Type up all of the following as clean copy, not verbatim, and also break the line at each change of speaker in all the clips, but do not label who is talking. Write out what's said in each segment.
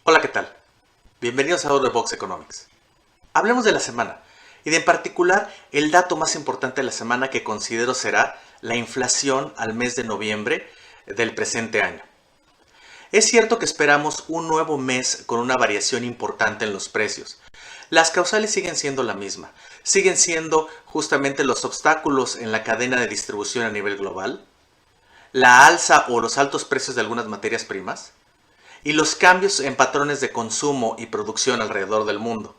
Hola, ¿qué tal? Bienvenidos a Out of the Box Economics. Hablemos de la semana y de en particular el dato más importante de la semana que considero será la inflación al mes de noviembre del presente año. Es cierto que esperamos un nuevo mes con una variación importante en los precios. Las causales siguen siendo la misma. Siguen siendo justamente los obstáculos en la cadena de distribución a nivel global, la alza o los altos precios de algunas materias primas, y los cambios en patrones de consumo y producción alrededor del mundo.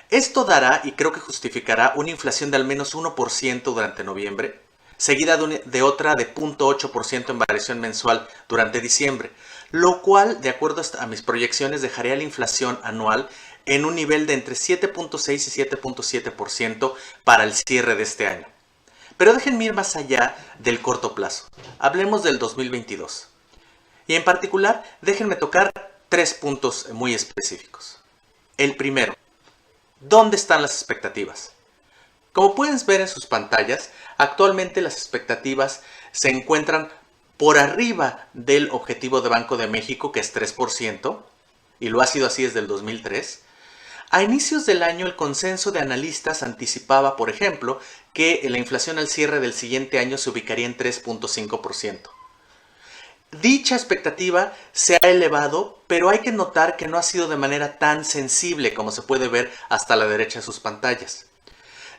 Esto dará y creo que justificará una inflación de al menos 1% durante noviembre, seguida de otra de 0.8% en variación mensual durante diciembre, lo cual, de acuerdo a mis proyecciones, dejaría la inflación anual en un nivel de entre 7.6 y 7.7% para el cierre de este año. Pero déjenme ir más allá del corto plazo. Hablemos del 2022. Y en particular, déjenme tocar tres puntos muy específicos. El primero, ¿dónde están las expectativas? Como pueden ver en sus pantallas, actualmente las expectativas se encuentran por arriba del objetivo de Banco de México, que es 3%, y lo ha sido así desde el 2003. A inicios del año, el consenso de analistas anticipaba, por ejemplo, que la inflación al cierre del siguiente año se ubicaría en 3.5%. Dicha expectativa se ha elevado, pero hay que notar que no ha sido de manera tan sensible como se puede ver hasta la derecha de sus pantallas.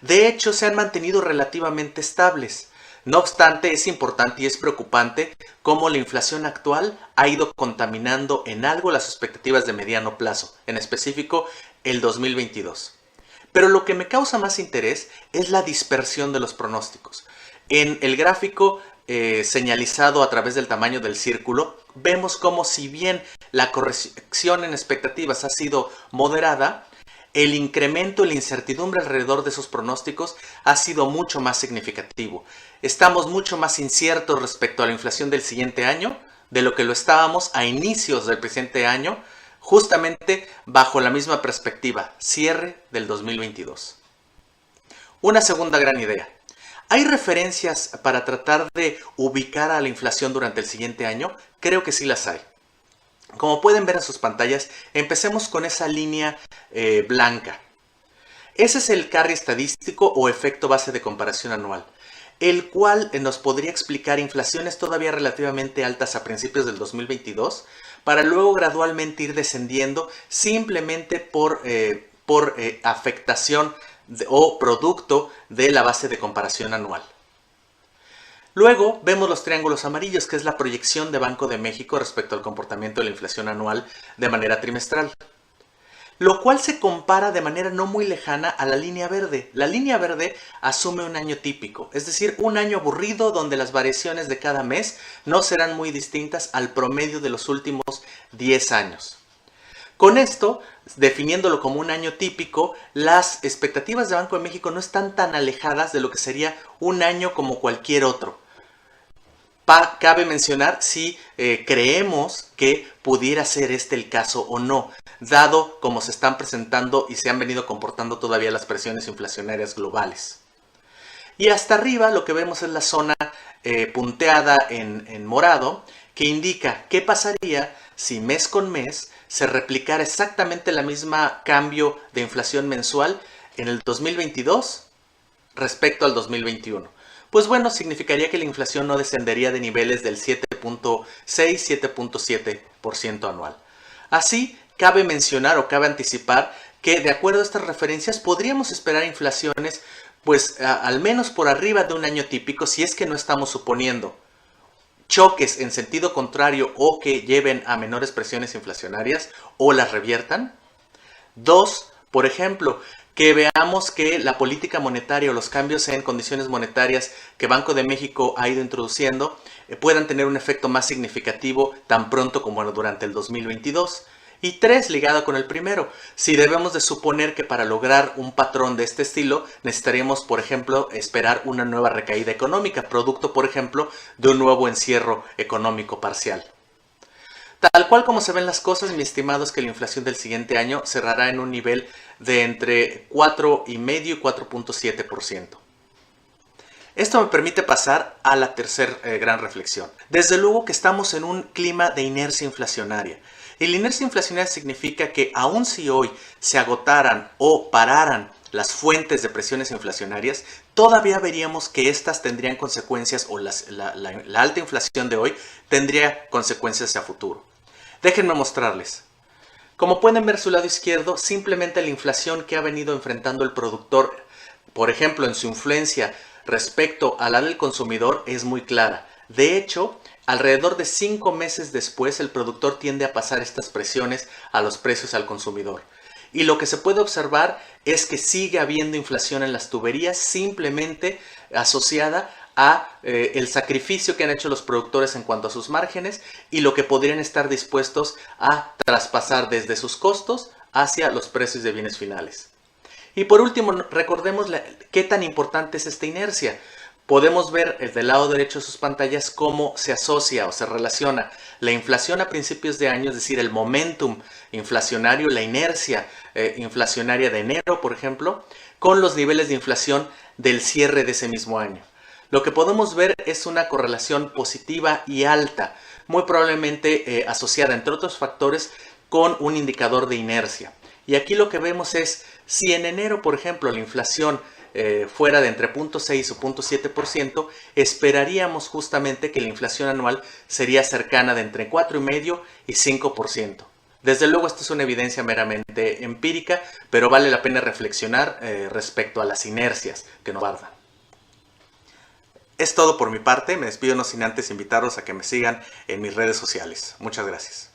De hecho, se han mantenido relativamente estables. No obstante, es importante y es preocupante cómo la inflación actual ha ido contaminando en algo las expectativas de mediano plazo, en específico el 2022. Pero lo que me causa más interés es la dispersión de los pronósticos. En el gráfico señalizado a través del tamaño del círculo, vemos como si bien la corrección en expectativas ha sido moderada, el incremento y la incertidumbre alrededor de esos pronósticos ha sido mucho más significativo. Estamos mucho más inciertos respecto a la inflación del siguiente año de lo que lo estábamos a inicios del presente año, justamente bajo la misma perspectiva, cierre del 2022. Una segunda gran idea. ¿Hay referencias para tratar de ubicar a la inflación durante el siguiente año? Creo que sí las hay. Como pueden ver en sus pantallas, empecemos con esa línea blanca. Ese es el carry estadístico o efecto base de comparación anual, el cual nos podría explicar inflaciones todavía relativamente altas a principios del 2022, para luego gradualmente ir descendiendo simplemente por afectación o producto de la base de comparación anual. Luego vemos los triángulos amarillos, que es la proyección de Banco de México respecto al comportamiento de la inflación anual de manera trimestral, lo cual se compara de manera no muy lejana a la línea verde. La línea verde asume un año típico, es decir, un año aburrido donde las variaciones de cada mes no serán muy distintas al promedio de los últimos 10 años. Con esto, definiéndolo como un año típico, las expectativas de Banco de México no están tan alejadas de lo que sería un año como cualquier otro. Cabe mencionar si creemos que pudiera ser este el caso o no, dado como se están presentando y se han venido comportando todavía las presiones inflacionarias globales. Y hasta arriba lo que vemos es la zona punteada en morado, que indica qué pasaría si mes con mes se replicara exactamente la misma cambio de inflación mensual en el 2022 respecto al 2021. Pues bueno, significaría que la inflación no descendería de niveles del 7.6-7.7% anual. Así, cabe mencionar o cabe anticipar que de acuerdo a estas referencias podríamos esperar inflaciones pues al menos por arriba de un año típico, si es que no estamos suponiendo choques en sentido contrario o que lleven a menores presiones inflacionarias o las reviertan. Dos, por ejemplo, que veamos que la política monetaria o los cambios en condiciones monetarias que Banco de México ha ido introduciendo puedan tener un efecto más significativo tan pronto como durante el 2022. Y tres, ligado con el primero, si debemos de suponer que para lograr un patrón de este estilo necesitaríamos, por ejemplo, esperar una nueva recaída económica, producto, por ejemplo, de un nuevo encierro económico parcial. Tal cual como se ven las cosas, mi estimado es que la inflación del siguiente año cerrará en un nivel de entre 4,5 y 4.7%. Esto me permite pasar a la tercera gran reflexión. Desde luego que estamos en un clima de inercia inflacionaria. Y la inercia inflacionaria significa que aun si hoy se agotaran o pararan las fuentes de presiones inflacionarias, todavía veríamos que estas tendrían consecuencias, o la alta inflación de hoy tendría consecuencias a futuro. Déjenme mostrarles. Como pueden ver su lado izquierdo, simplemente la inflación que ha venido enfrentando el productor, por ejemplo, en su influencia respecto a la del consumidor, es muy clara. De hecho, alrededor de 5 meses después, el productor tiende a pasar estas presiones a los precios al consumidor. Y lo que se puede observar es que sigue habiendo inflación en las tuberías, simplemente asociada a el sacrificio que han hecho los productores en cuanto a sus márgenes y lo que podrían estar dispuestos a traspasar desde sus costos hacia los precios de bienes finales. Y por último, recordemos qué tan importante es esta inercia. Podemos ver del lado derecho de sus pantallas cómo se asocia o se relaciona la inflación a principios de año, es decir, el momentum inflacionario, la inercia inflacionaria de enero, por ejemplo, con los niveles de inflación del cierre de ese mismo año. Lo que podemos ver es una correlación positiva y alta, muy probablemente asociada, entre otros factores, con un indicador de inercia. Y aquí lo que vemos es, si en enero, por ejemplo, la inflación fuera de entre 0.6 o 0.7%, esperaríamos justamente que la inflación anual sería cercana de entre 4,5 y 5%. Desde luego esto es una evidencia meramente empírica, pero vale la pena reflexionar respecto a las inercias que nos guardan. Es todo por mi parte, me despido no sin antes invitarlos a que me sigan en mis redes sociales. Muchas gracias.